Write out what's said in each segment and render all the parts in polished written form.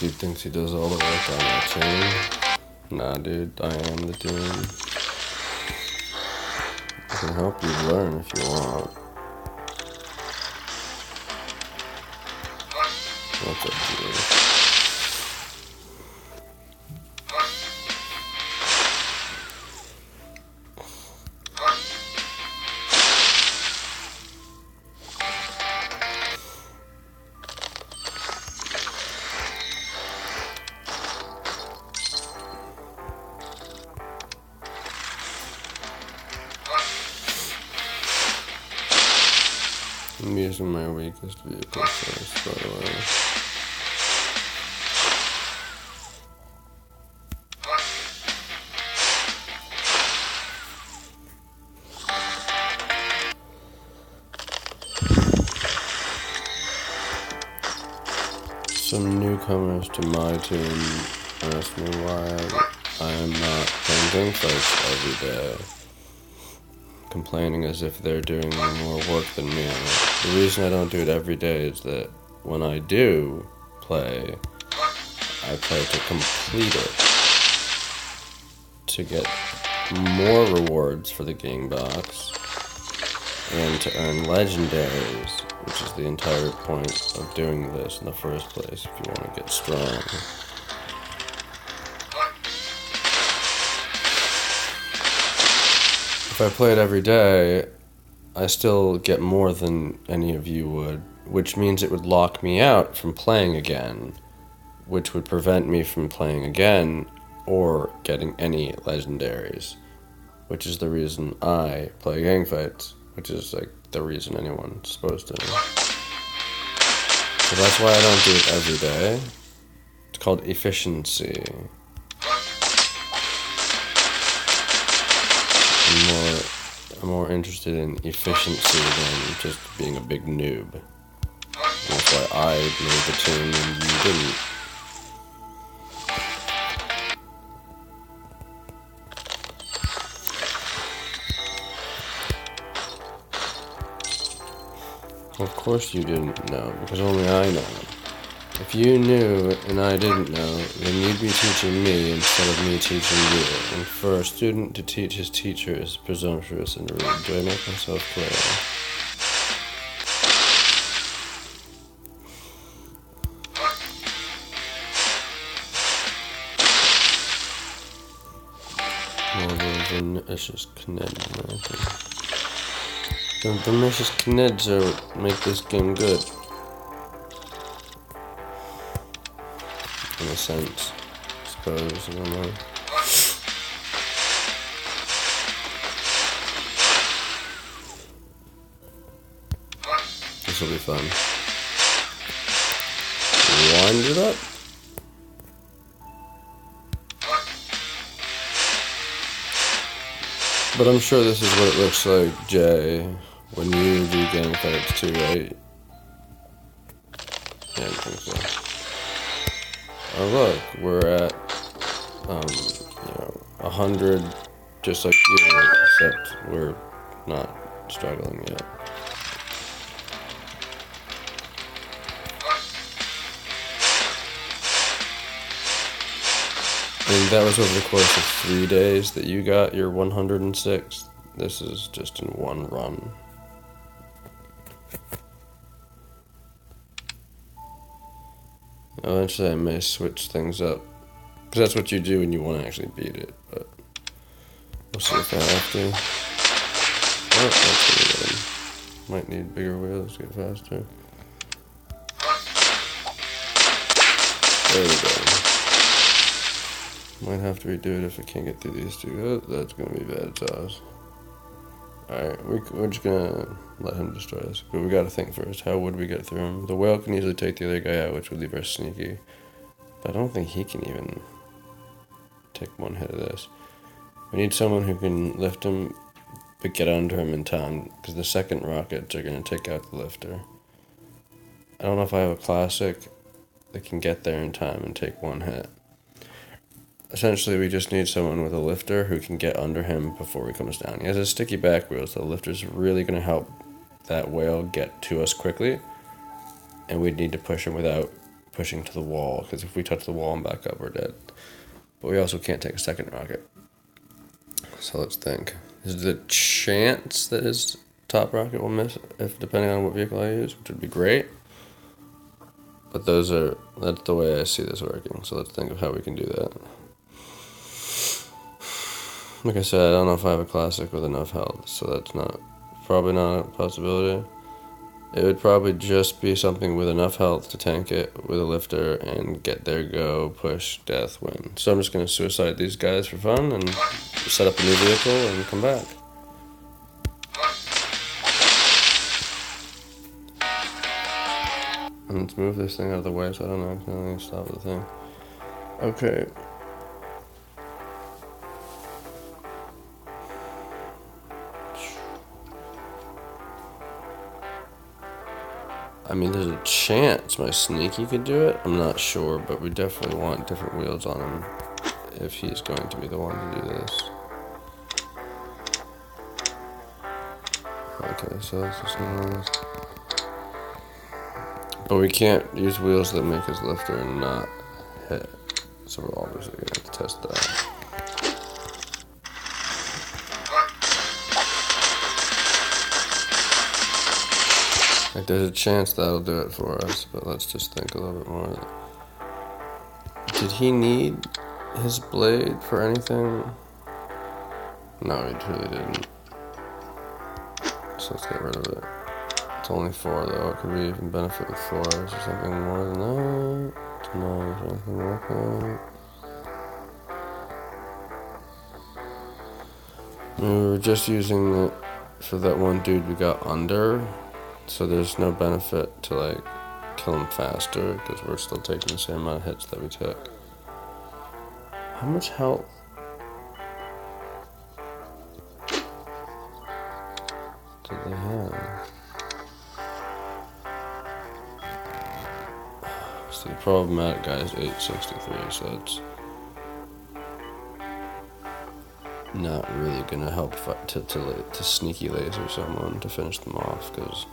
dude thinks he does all the work on that team. Nah, dude, I am the team. I can help you learn if you want. What's up to you? I'm using my weakest vehicle first, by the way. Some newcomers to my team ask me why I am not playing gang fights every day, complaining as if they're doing more work than me. The reason I don't do it every day is that when I do play, I play to complete it, to get more rewards for the game box, and to earn legendaries, which is the entire point of doing this in the first place if you want to get strong. If I played every day, I still get more than any of you would, which means it would lock me out from playing again, which would prevent me from playing again or getting any legendaries, which is the reason I play gang fights, which is like the reason anyone's supposed to. So that's why I don't do it every day. It's called efficiency. I'm more interested in efficiency than just being a big noob. And that's why I made the team and you didn't. Of course you didn't know, because only I know. If you knew and I didn't know, then you'd be teaching me instead of me teaching you. And for a student to teach his teacher is presumptuous and rude. Do I make myself clear? The vicious kneds are what make this game good. In a sense, I suppose, I don't know. This will be fun. Wind it up. But I'm sure this is what it looks like, Jay, when you do gang fights too, right? Yeah, I think so. Oh look, we're at, 100, just like you, except we're not struggling yet. And that was over the course of 3 days that you got your 106. This is just in one run. Eventually I may switch things up, because that's what you do when you want to actually beat it, but we'll see if I have to. Oh, that's pretty good. Might need bigger wheels to get faster. There we go. Might have to redo it if I can't get through these two. Oh, that's gonna be bad sauce. Alright, we're just gonna let him destroy us. But we gotta think first. How would we get through him? The whale can easily take the other guy out, which would leave us sneaky. But I don't think he can even take one hit of this. We need someone who can lift him, but get under him in time, because the second rockets are gonna take out the lifter. I don't know if I have a classic that can get there in time and take one hit. Essentially, we just need someone with a lifter who can get under him before he comes down. He has a sticky back wheel, so the lifter's really going to help that whale get to us quickly. And we'd need to push him without pushing to the wall, because if we touch the wall and back up, we're dead. But we also can't take a second rocket. So let's think. Is there a chance that his top rocket will miss, if depending on what vehicle I use, which would be great. But that's the way I see this working. So let's think of how we can do that. Like I said, I don't know if I have a classic with enough health, so that's probably not a possibility. It would probably just be something with enough health to tank it with a lifter and get there, go, push, death, win. So I'm just going to suicide these guys for fun and set up a new vehicle and come back. And let's move this thing out of the way so I don't accidentally stop the thing. Okay. I mean, there's a chance my sneaky could do it. I'm not sure, but we definitely want different wheels on him if he's going to be the one to do this. Okay, so that's just nice. But we can't use wheels that make his lifter and not hit. So we're obviously going to have to test that. Like, there's a chance that'll do it for us, but let's just think a little bit more. Did he need his blade for anything? No, he truly didn't. So let's get rid of it. It's only 4 though. It could be even benefit with 4 or something more than that. No, is anything like that? We were just using it for that one dude we got under. So there's no benefit to like kill him faster because we're still taking the same amount of hits that we took. How much health? Did they have? So the problematic guy is 863, so it's not really gonna help to sneaky laser someone to finish them off because.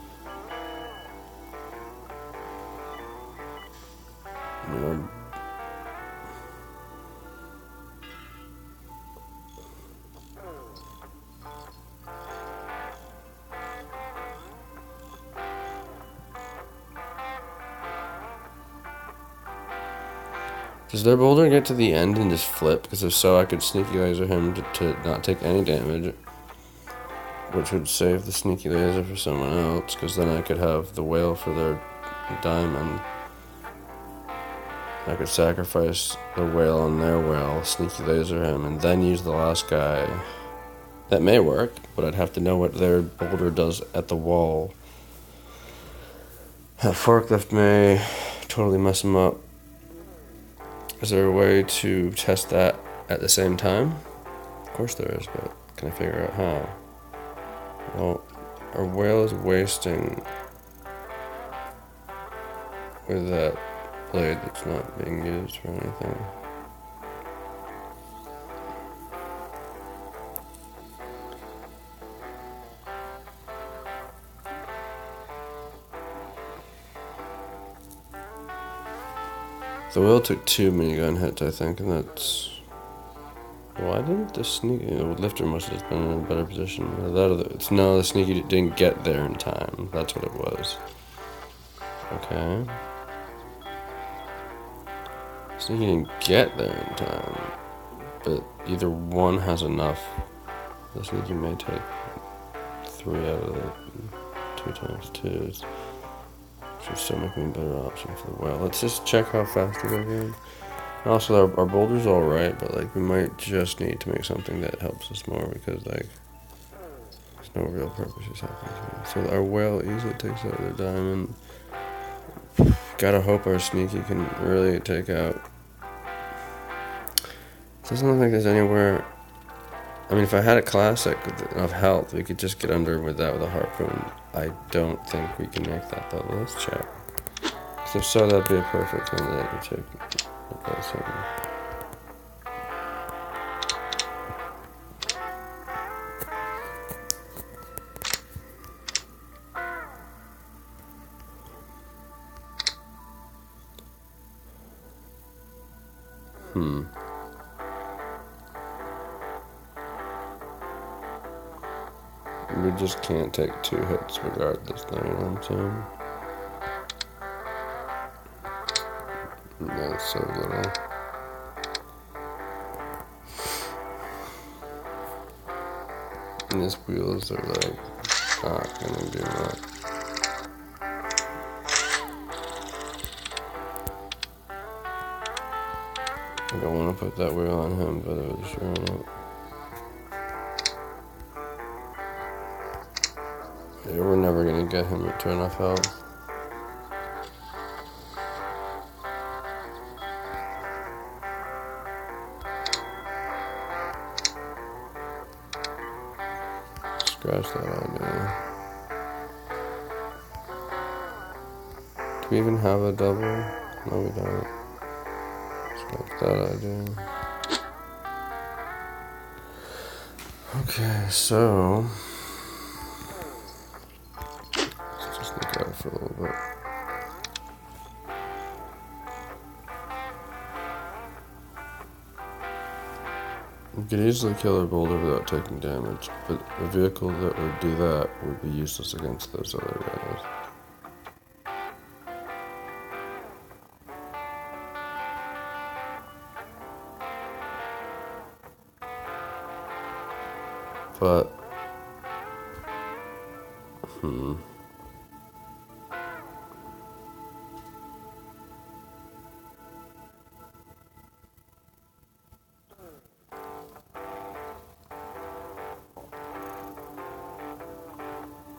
Does their boulder get to the end and just flip? Because if so, I could sneaky laser him to not take any damage, which would save the sneaky laser for someone else, because then I could have the whale for their diamond. I could sacrifice the whale on their whale, sneaky laser him, and then use the last guy. That may work, but I'd have to know what their boulder does at the wall. That forklift may totally mess him up. Is there a way to test that at the same time? Of course there is, but can I figure out how? Well, our whale is wasting with that blade that's not being used for anything. The whale took 2 minigun hits, I think, and that's... Why didn't the sneaky... The lifter must have been in a better position. No, the sneaky didn't get there in time. That's what it was. Okay. Sneaky didn't get there in time. But either one has enough. The sneaky may take 3 out of the 2 times 2. Should still make me a better option for the whale. Let's just check how fast we go again. And also, our boulder's alright, but like we might just need to make something that helps us more because like there's no real purpose is happening to it. So our whale easily takes out their diamond. Gotta hope our sneaky can really take out. It doesn't look like there's anywhere. I mean, if I had a classic with enough health, we could just get under with that with a harpoon. I don't think we can make that though. Let's check. So if so, that'd be a perfect candidate to take a classic. We just can't take 2 hits regardless, though, you know what I'm saying? That's so little. And his wheels are like not gonna do much. I don't want to put that wheel on him, but it was showing up. Yeah, we're never gonna get him to enough health. Scratch that idea. Do we even have a double? No, we don't. Scratch that idea. Okay, so let's just look at it for a little bit. We could easily kill our boulder without taking damage, but a vehicle that would do that would be useless against those other guys. But,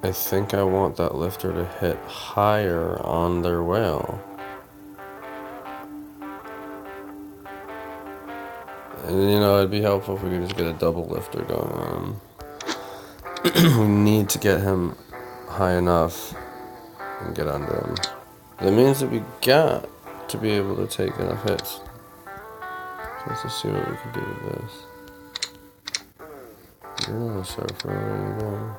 I think I want that lifter to hit higher on their whale. And you know, it'd be helpful if we could just get a double lifter going on. We need to get him high enough and get under him. That means that we got to be able to take enough hits. So let's just see what we can do with this. You're not a surfer, where are you going?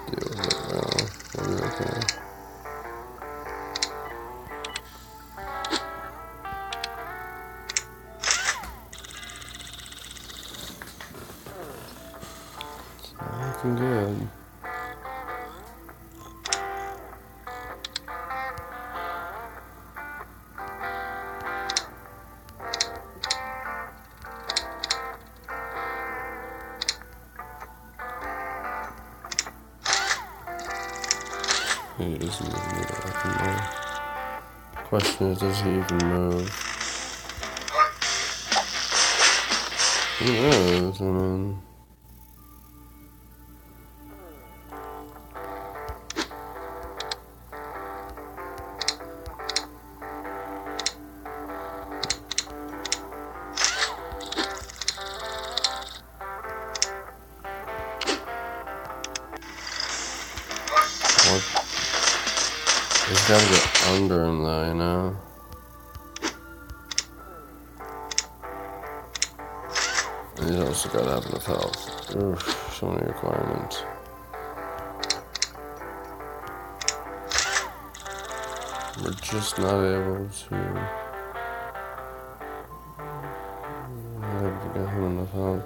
Deal with it well. Maybe okay. It's not looking good. He doesn't even need it like more. Question is, does he even move? Who knows? I mean, he's gotta get under him though, you know? And he's also gotta have enough health. Oof, so many requirements. We're just not able to get him enough help.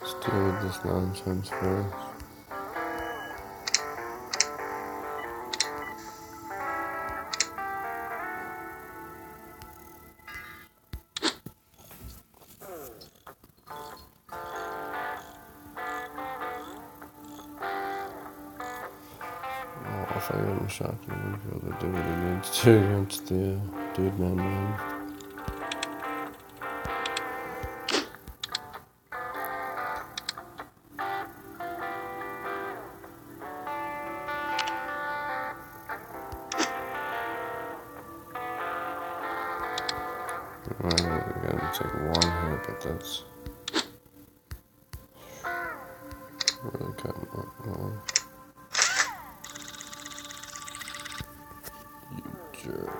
Let's deal with this nonsense first. if I give him a shot, he won't be able to do what he needs to against the dude man. I'm gonna take one hit, but that's really cutting up. You jerk.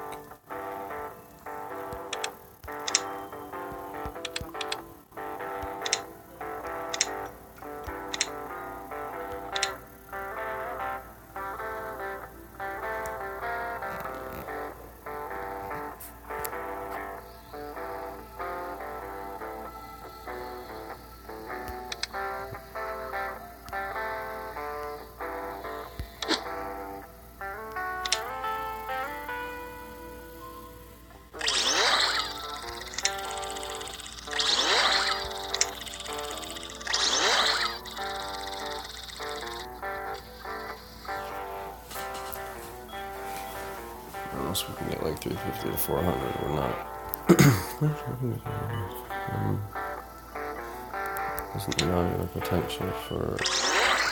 Unless we can get like 350 to 400, we're not. Isn't the audio potential for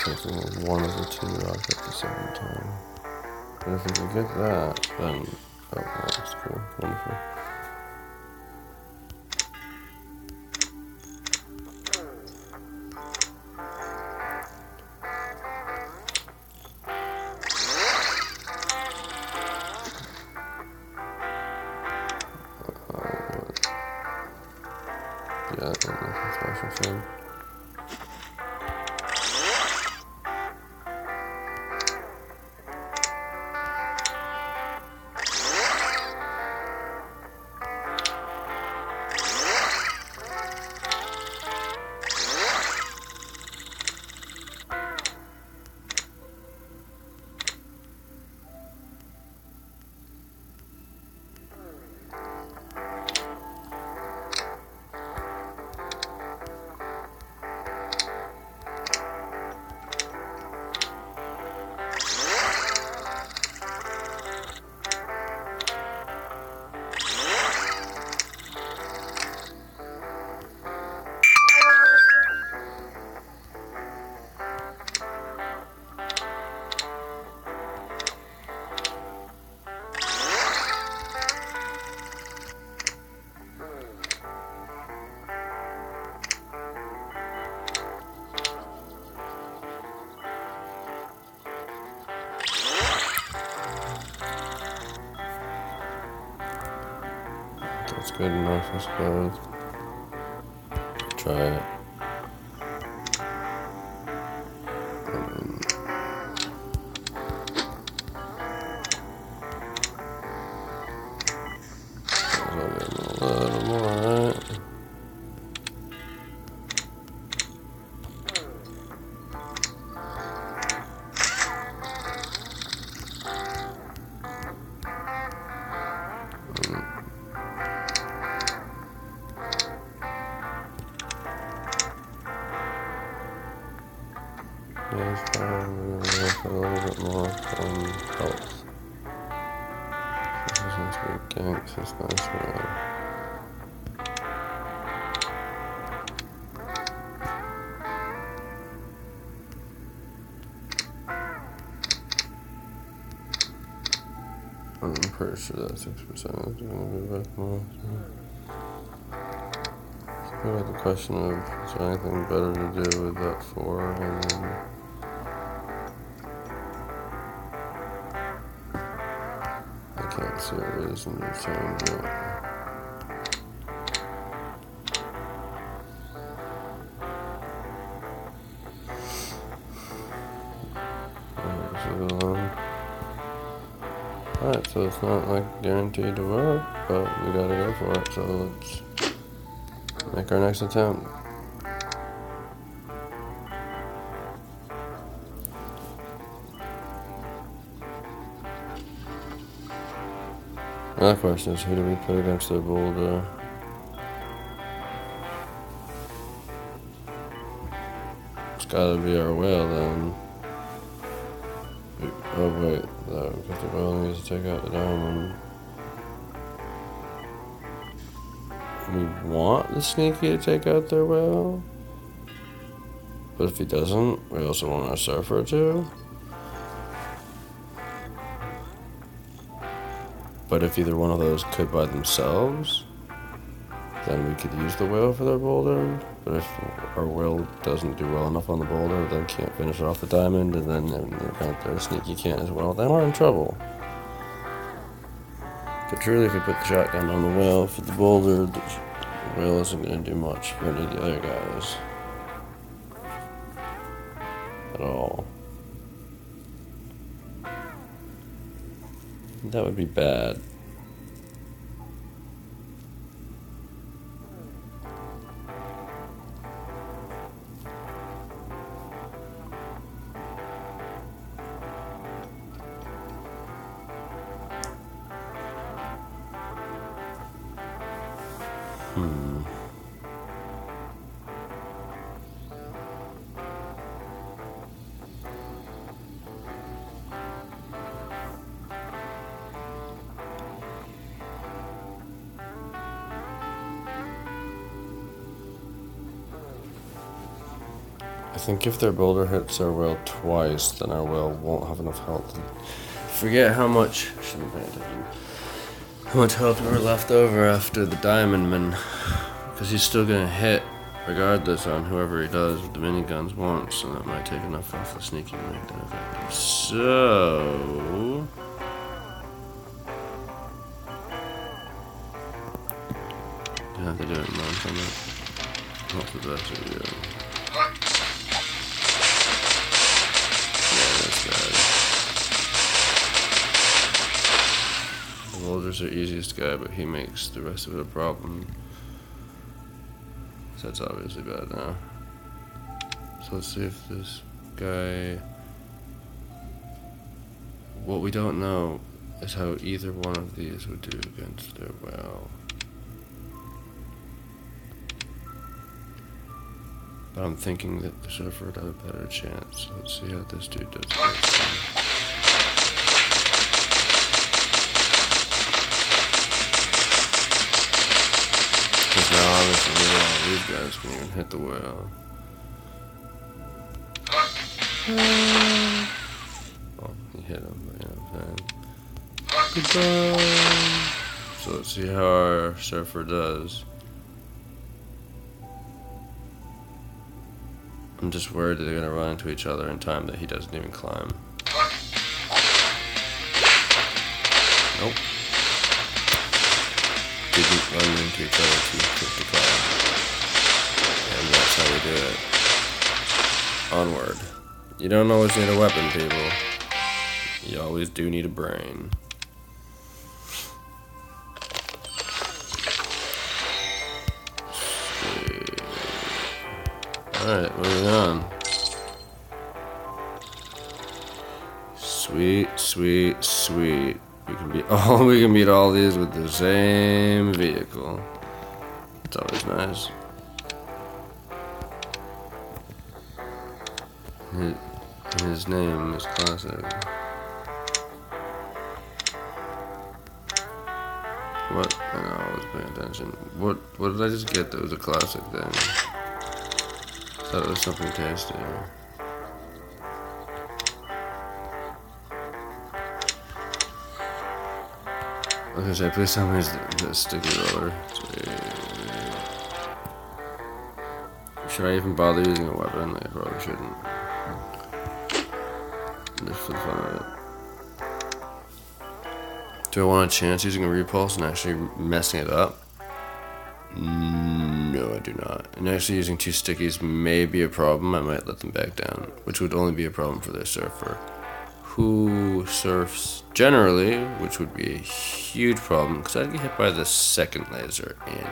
taking one of the two rocks at the same time? But if we can get that, then oh, that's cool, wonderful. Yeah, nothing special thing. That's good enough, I suppose. Try it. I'll give him a little more, right? Yeah, he's probably going to go for a little bit more health. This isn't sweet ganks, it's nice, man. I'm pretty sure that 6% is going to be worth more. So we have the question of, is there anything better to do with that 4? And then I can't see a reason to change it. Alright, so it's not like guaranteed to work, but we gotta go for it, so let's make our next attempt. Another question is, who do we put against their boulder? It's gotta be our whale then. Oh wait, no, because the whale needs to take out the diamond. We want the sneaky to take out their whale. But if he doesn't, we also want our surfer to. But if either one of those could by themselves, then we could use the whale for their boulder. But if our whale doesn't do well enough on the boulder, then can't finish off the diamond, and then in the event their sneaky can't as well, then we're in trouble. But truly, if we put the shotgun on the whale for the boulder, the whale isn't going to do much for any of the other guys. At all. That would be bad. I think if their boulder hits our whale twice, then our whale won't have enough health. Forget how much. Shouldn't pay attention. How much health we were left over after the diamond man, because he's still gonna hit regardless on whoever he does with the miniguns once, and that might take enough off the sneaky to make that effective. So you have to do it in non-combat. Not the best video. The boulders are easiest guy, but he makes the rest of it a problem. So that's obviously bad now. So let's see if this guy... What we don't know is how either one of these would do against their whale. But I'm thinking that the surfer would have a better chance. So let's see how this dude does. Because now obviously these guys can even hit the whale. Oh, he hit him, but yeah, goodbye. So let's see how our surfer does. I'm just worried that they're gonna run into each other in time that he doesn't even climb. Nope. Didn't run into each other too quick to climb. And that's how we do it. Onward. You don't always need a weapon, people. You always do need a brain. Alright, moving on. Sweet, sweet, sweet. We can beat all these with the same vehicle. It's always nice. His name is classic. What? I know, I was paying attention. What did I just get that was a classic thing? I thought it was something tasty. Okay, so please tell me it's the sticky roller. Should I even bother using a weapon? I probably shouldn't. Just for the fun of it. Do I want a chance using a repulse and actually messing it up? No, I do not. And actually using two stickies may be a problem. I might let them back down, which would only be a problem for their surfer, who surfs generally, which would be a huge problem because I'd get hit by the second laser and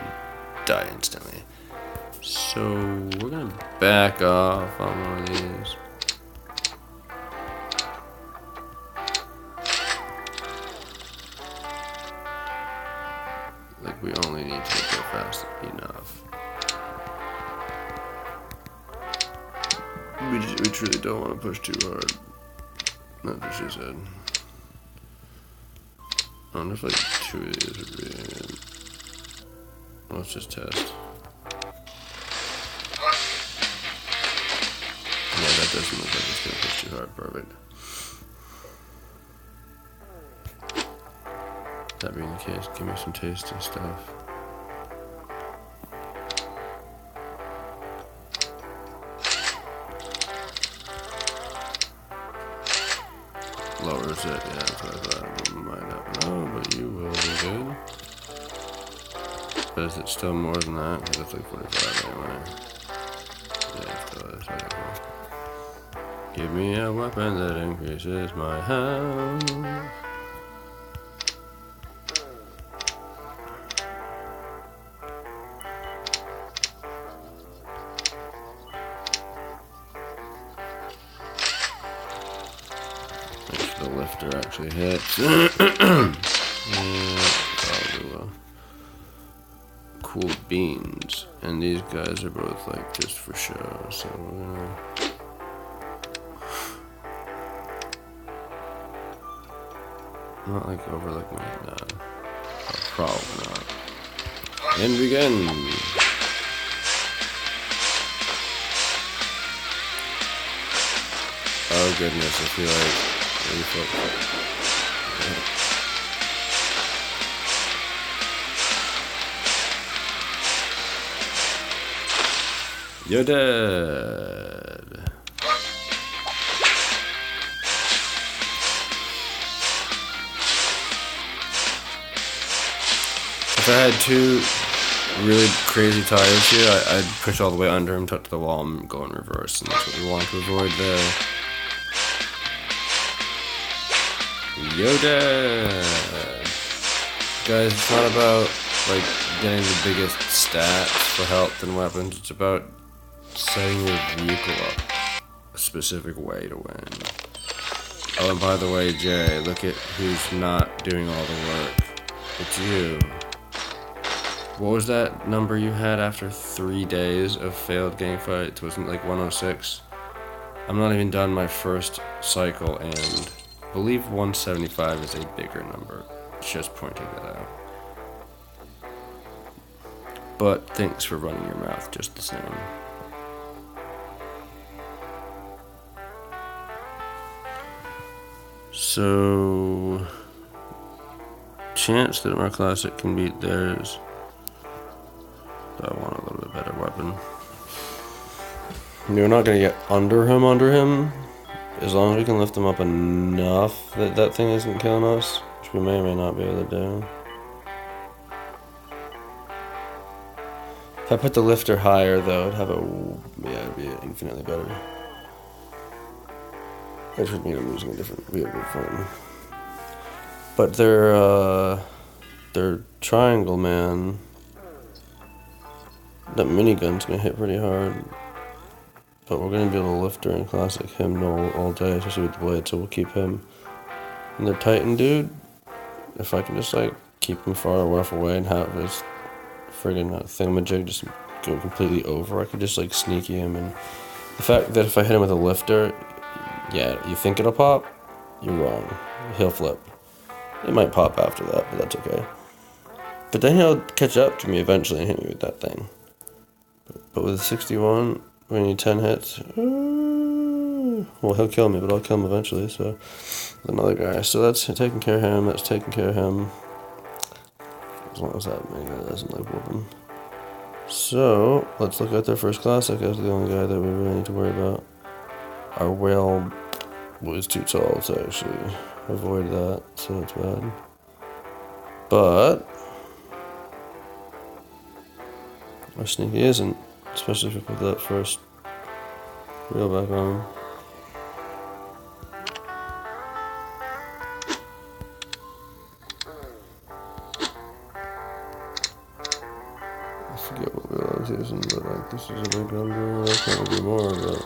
die instantly. So we're gonna back off on one of these. Like we only need to go fast enough. We truly don't want to push too hard. That's what she said. I wonder if like 2 of these would be... Let's just test. Yeah, that doesn't look like it's gonna push too hard. Perfect. That being the case, give me some tasty stuff. Lowers it, yeah, that's what I thought. You might not know, but you will be good. But is it still more than that? Because it's like 45 anyway. Yeah, it still is. Okay, cool. Give me a weapon that increases my health. Make sure the lifter actually hits. Yeah, probably will. Cool beans. And these guys are both like just for show, so we're gonna... Not like overlooking it, no. Probably not. And begin! Oh goodness, I feel like you're dead. If I had 2 really crazy tires here, I'd push all the way under him, touch the wall, and go in reverse, and that's what we want to avoid there. Yoda! Guys, it's not about like getting the biggest stats for health and weapons, it's about setting your vehicle up a specific way to win. Oh, and by the way, Jay, look at who's not doing all the work. It's you. What was that number you had after 3 days of failed gang fights? Wasn't it like 106? I'm not even done my first cycle, and I believe 175 is a bigger number. Just pointing that out. But thanks for running your mouth just the same. So, chance that our classic can beat theirs. I want a little bit better weapon. We're not gonna get under him, as long as we can lift him up enough that that thing isn't killing us, which we may or may not be able to do. If I put the lifter higher, though, it'd have it'd be infinitely better. I just mean I'm using a different vehicle form. But their triangle man, that minigun's gonna hit pretty hard. But we're gonna be able to lift her and classic him all day, especially with the blade, so we'll keep him. And the Titan dude, if I can just like keep him far enough away and have his friggin' thingamajig just go completely over, I could just like sneaky him. And the fact that if I hit him with a lifter, yeah, you think it'll pop? You're wrong. He'll flip. It might pop after that, but that's okay. But then he'll catch up to me eventually and hit me with that thing. But with 61, we need 10 hits. Well, he'll kill me, but I'll kill him eventually, so... Another guy. So that's taking care of him, that's taking care of him. As long as that maybe doesn't like whoop him. So, let's look at their first classic as the only guy that we really need to worry about. Our whale was too tall to actually avoid that, so that's bad. But our sneaky isn't, especially if we put that first wheel back on. I forget what wheel I was using, but like this is a big number. I can't do more, but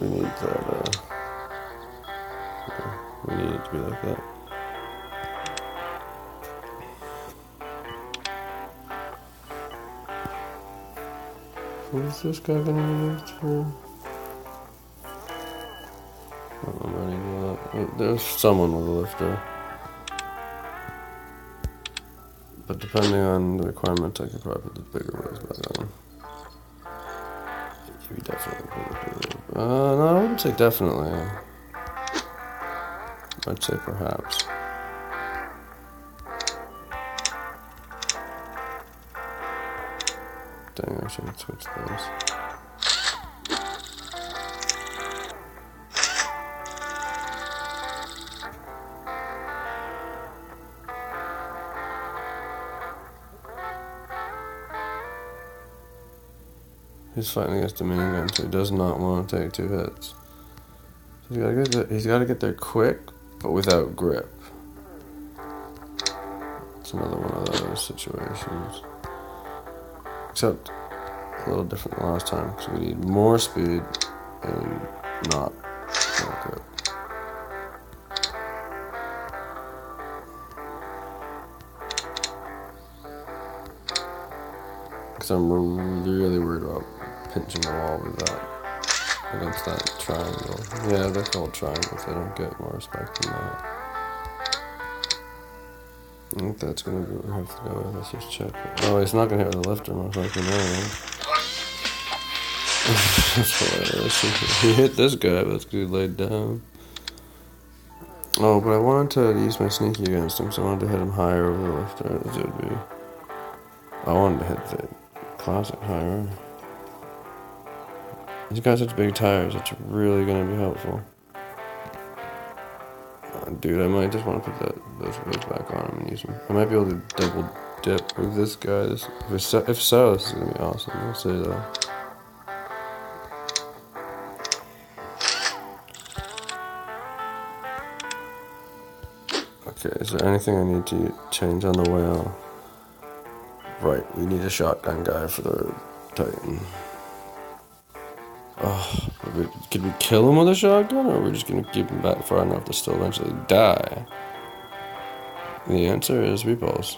we need that. We need it to be like that. What is this guy gonna be used for? I'm running There's someone with a lifter. But depending on the requirements, I could probably put the bigger wheels back on. You definitely put it. No, I wouldn't say definitely. I'd say perhaps. Dang, I should switch those. He's fighting against a minigun, so he does not want to take 2 hits. So he's got to get there quick, but without grip. It's another one of those situations. Except a little different than last time, because we need more speed and not grip. Because I'm really worried about pinching the wall with that. Against that triangle. Yeah, they're called triangles. They don't get more respect than that. I think that's gonna be what we have to go with. Let's just check it. Oh, he's not gonna hit with the lifter, most likely. No. That's hilarious. He hit this guy, but that's because he laid down. Oh, but I wanted to use my sneaky against him, so I wanted to hit him higher over the lifter. As it would be. I wanted to hit the classic higher. He's got such big tires, it's really going to be helpful. Dude, I might just want to put those wheels back on him and use them. I might be able to double dip with this guy. If so, this is going to be awesome. I'll say that. Okay, is there anything I need to change on the wheel? Right, we need a shotgun guy for the Titan. Oh, could we kill him with a shotgun, or are we just going to keep him back far enough to still eventually die? The answer is repulse.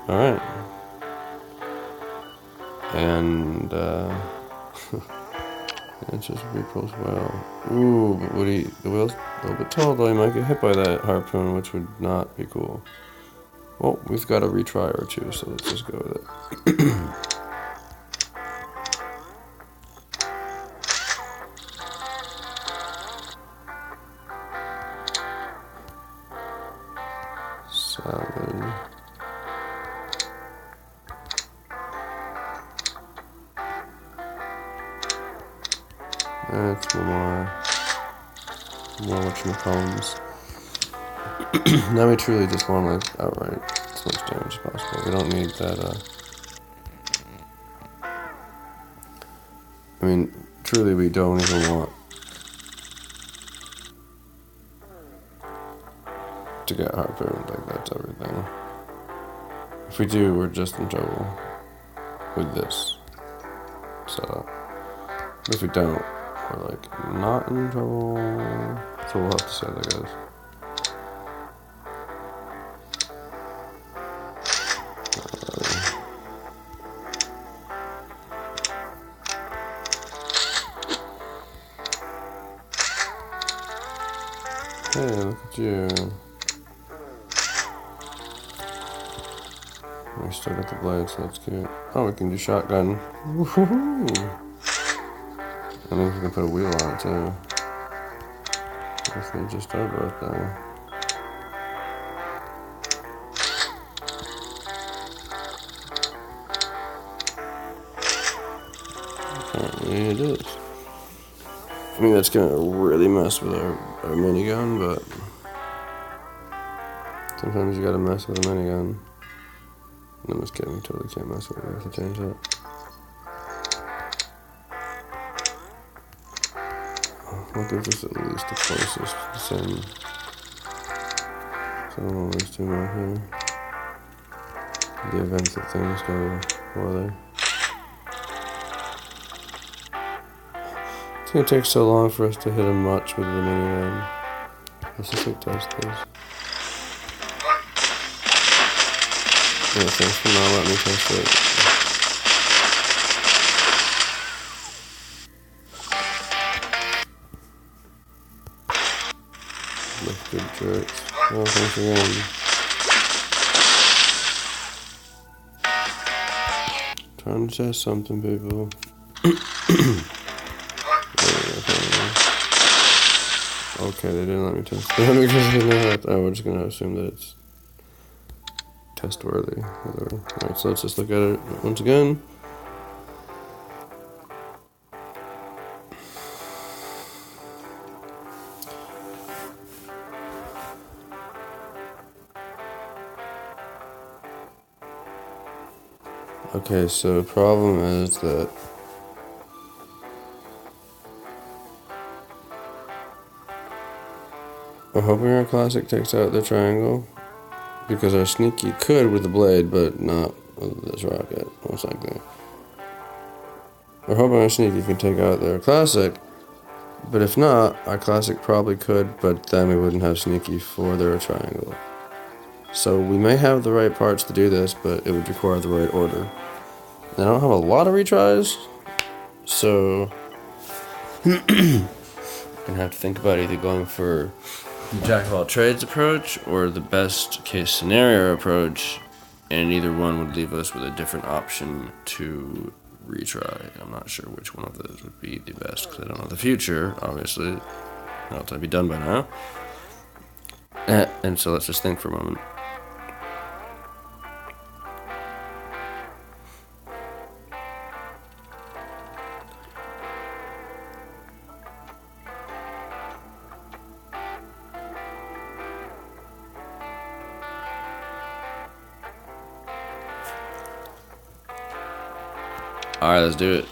Alright. And, the answer is repulse well. Ooh, but the wheel's a little bit tall, though. He might get hit by that harpoon, which would not be cool. Well, we've got a retry or two, so let's just go with it. Salad. That's more whatchamacallums. Now we truly just want like outright as much damage as possible. We don't need that. I mean, truly, we don't even want to get harpooned. Like that's everything. If we do, we're just in trouble with this setup. But if we don't, we're like not in trouble. So we'll have to say that, guys. Hey, look at you. We still got the blade, so that's cute. Oh, we can do shotgun. Woohoo! I think we can put a wheel on it too. If they just our birthday. Apparently it is. I mean, that's gonna really mess with our minigun, but sometimes you gotta mess with a minigun. I'm just kidding, we totally can't mess with it. We have to change that. What gives us at least the closest, the same. So I don't want to lose too much here. The event that things go poorly. It's gonna take so long for us to hit him much with the minigun. Let's just like test this. Yeah, thanks for not letting me test it. Well, thanks again. Trying to test something, people. Okay, they didn't let me test that because they know that. We're just gonna assume that it's test worthy. Alright, so let's just look at it once again. Okay, so the problem is that we're hoping our classic takes out the triangle, because our sneaky could with the blade, but not with this rocket, most likely. We're hoping our sneaky can take out their classic, but if not, our classic probably could, but then we wouldn't have sneaky for their triangle. So we may have the right parts to do this, but it would require the right order. And I don't have a lot of retries, so I'm gonna have to think about either going for the jack of all trades approach or the best case scenario approach, and either one would leave us with a different option to retry. I'm not sure which one of those would be the best because I don't know the future, obviously. Else I'd be done by now. And so let's just think for a moment. Alright, let's do it.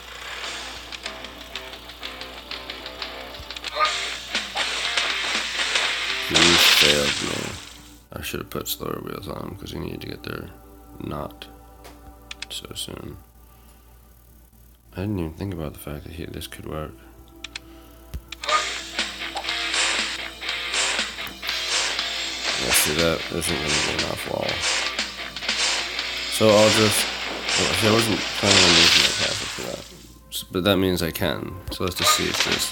He failed me. I should have put slower wheels on because he needed to get there not so soon. I didn't even think about the fact that this could work. Yeah, see, that isn't going to be enough wall. So I'll just... I wasn't planning on using my classic for that. But that means I can. So let's just see if this...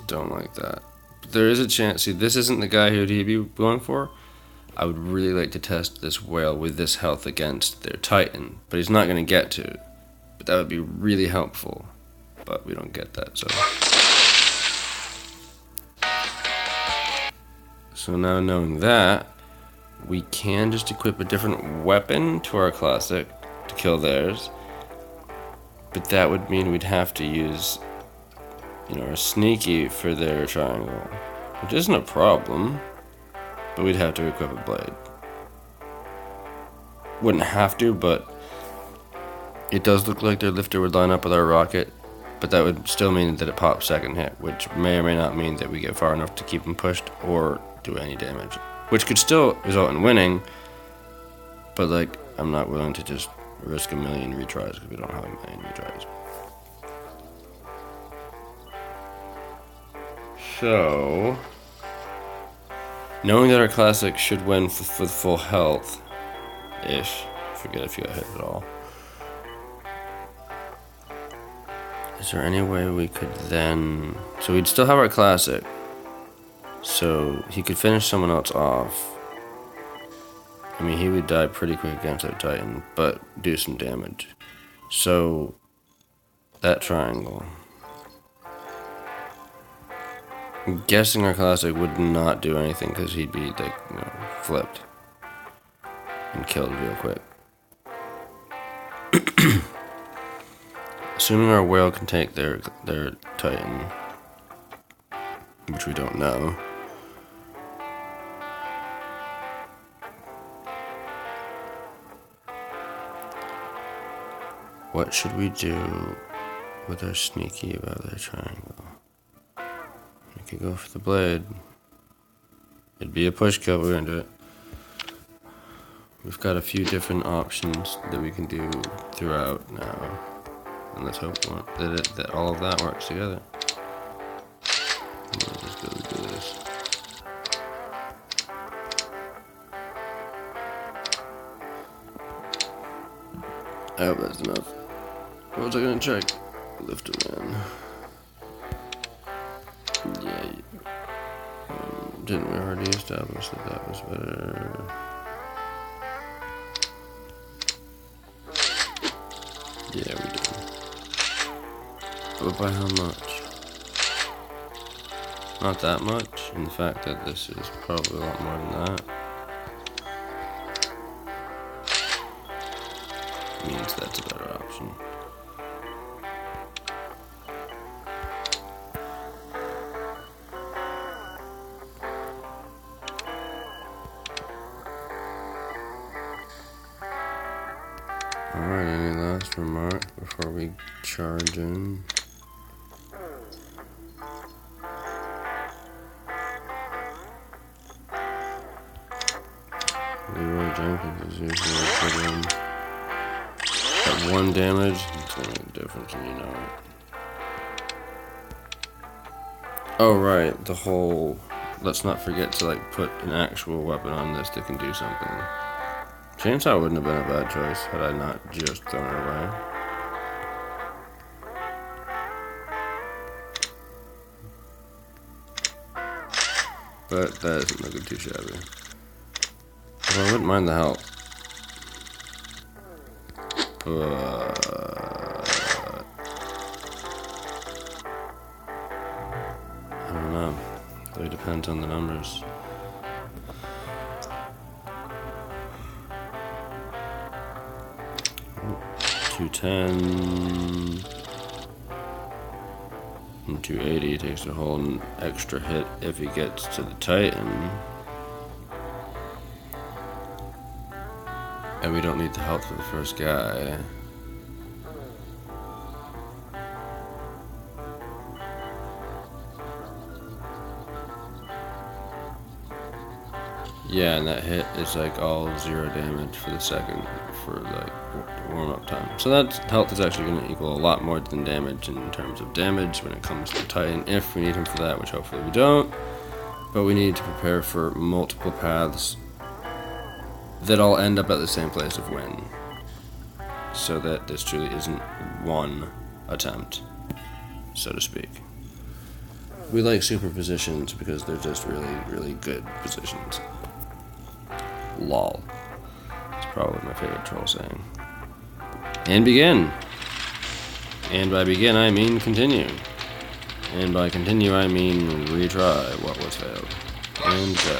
Don't like that. But there is a chance... See, this isn't the guy who he'd be going for. I would really like to test this whale with this health against their Titan. But he's not going to get to. But that would be really helpful. But we don't get that, so... So now knowing that, we can just equip a different weapon to our classic to kill theirs. But that would mean we'd have to use, a sneaky for their triangle, which isn't a problem, but we'd have to equip a blade. Wouldn't have to, but it does look like their lifter would line up with our rocket, but that would still mean that it pops second hit, which may or may not mean that we get far enough to keep them pushed or do any damage, which could still result in winning, but I'm not willing to just risk a million retries because we don't have a million retries. So, knowing that our classic should win with full health-ish, forget if you got hit at all. Is there any way we could then... So we'd still have our classic. So he could finish someone else off. I mean, he would die pretty quick against that Titan, but do some damage. So that triangle. I'm guessing our classic would not do anything because he'd be flipped and killed real quick. Assuming our whale can take their Titan, which we don't know. What should we do with our sneaky about their triangle? We could go for the blade. It'd be a push kill, we're gonna do it. We've got a few different options that we can do throughout now. And let's hope that all of that works together. We'll just go do this. I hope that's enough. What was I gonna check? Lifter man. Yeah. Didn't we already establish that that was better? Yeah, we did. But by how much? Not that much, and the fact that this is probably a lot more than that means that's a better option. Alright, any last remark before we charge in? Leroy Jenkins is usually good in. At 1 damage, it's gonna make a difference when you know it. Oh right, the whole, let's not forget to like put an actual weapon on this that can do something. Chainsaw wouldn't have been a bad choice had I not just thrown it away. But that isn't looking too shabby. Well, I wouldn't mind the help. I don't know. It really depends on the numbers. $210 and $280 takes a whole extra hit if he gets to the Titan. And we don't need the health for the first guy. Yeah, and that hit is like all 0 damage for the second for like warm-up time. So that health is actually going to equal a lot more than damage in terms of damage when it comes to Titan, if we need him for that, which hopefully we don't. But we need to prepare for multiple paths that all end up at the same place of win, so that this truly isn't one attempt, so to speak. We like super positions because they're just really, really good positions. Lol. It's probably my favorite troll saying. And begin. And by begin I mean continue. And by continue I mean retry what was failed. And go.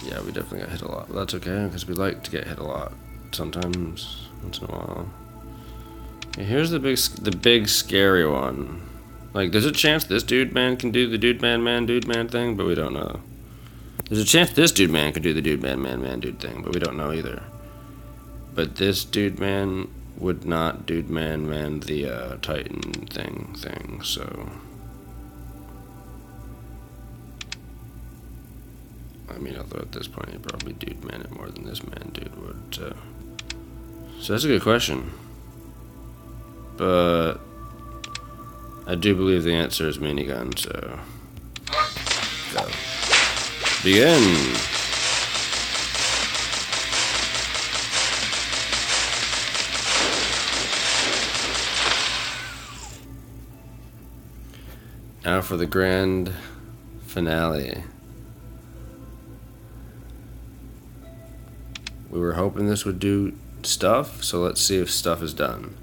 Yeah, we definitely got hit a lot, but that's okay because we like to get hit a lot sometimes, once in a while. Okay, here's the big scary one. Like, there's a chance this dude man can do the dude man thing, but we don't know. There's a chance this dude man can do the dude man dude thing, but we don't know either. But this dude man would not dude man the Titan thing, so. I mean, although at this point he'd probably dude man it more than this man dude would. So that's a good question. But I do believe the answer is minigun, so go. Begin! Now for the grand finale. We were hoping this would do stuff, so let's see if stuff is done.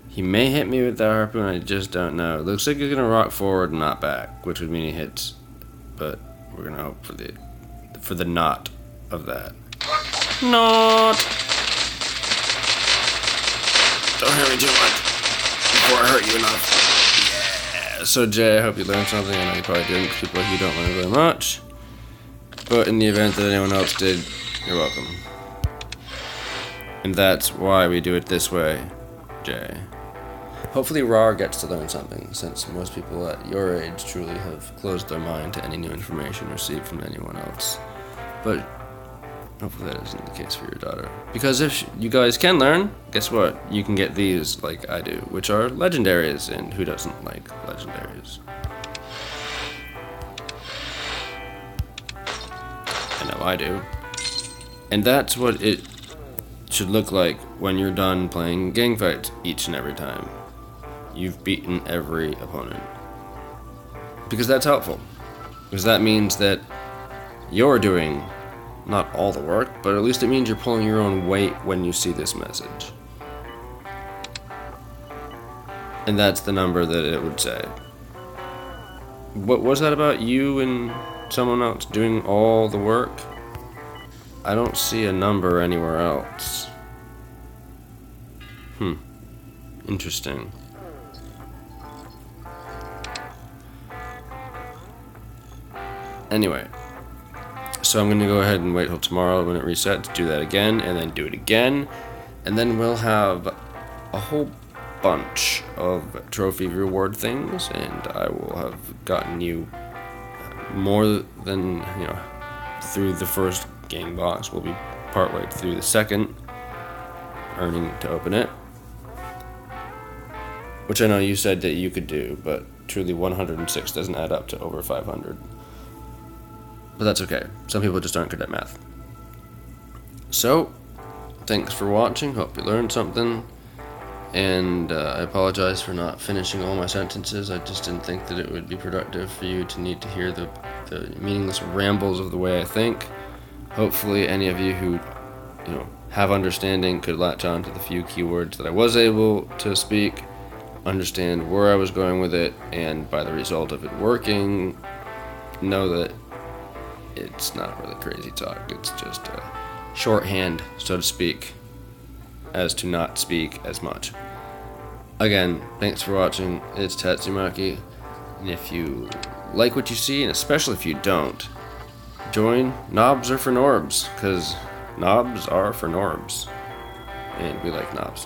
He may hit me with that harpoon, I just don't know. It looks like he's gonna rock forward and not back, which would mean he hits, but we're gonna hope for the not of that. Not! Don't hurt me too much before I hurt you enough. Yeah! So Jay, I hope you learned something. I know you probably didn't, because people like you don't learn very much. But in the event that anyone else did, you're welcome. And that's why we do it this way, Jay. Hopefully Rar gets to learn something, since most people at your age truly have closed their mind to any new information received from anyone else. But hopefully that isn't the case for your daughter. Because if you guys can learn, guess what? You can get these like I do, which are legendaries, and who doesn't like legendaries? I know I do. And that's what it should look like when you're done playing gang fights each and every time. You've beaten every opponent. Because that's helpful. Because that means that you're doing not all the work, but at least it means you're pulling your own weight when you see this message. And that's the number that it would say. What was that about you and someone else doing all the work? I don't see a number anywhere else. Interesting. Anyway, so I'm going to go ahead and wait till tomorrow when it resets to do that again, and then do it again, and then we'll have a whole bunch of trophy reward things, and I will have gotten you more than, through the first game box. We'll be partway through the second, earning to open it, which I know you said that you could do, but truly 106 doesn't add up to over 500. But that's okay. Some people just aren't good at math. So, thanks for watching. Hope you learned something. And I apologize for not finishing all my sentences. I just didn't think that it would be productive for you to need to hear the meaningless rambles of the way I think. Hopefully any of you who have understanding could latch on to the few keywords that I was able to speak, understand where I was going with it, and by the result of it working, know that it's not really crazy talk. It's just a shorthand, so to speak, as to not speak as much. Again, thanks for watching. It's Tatsumaki, and if you like what you see, and especially if you don't, join NORBS are for NORBS, because NOBs are for NORBS, and we like NOBs.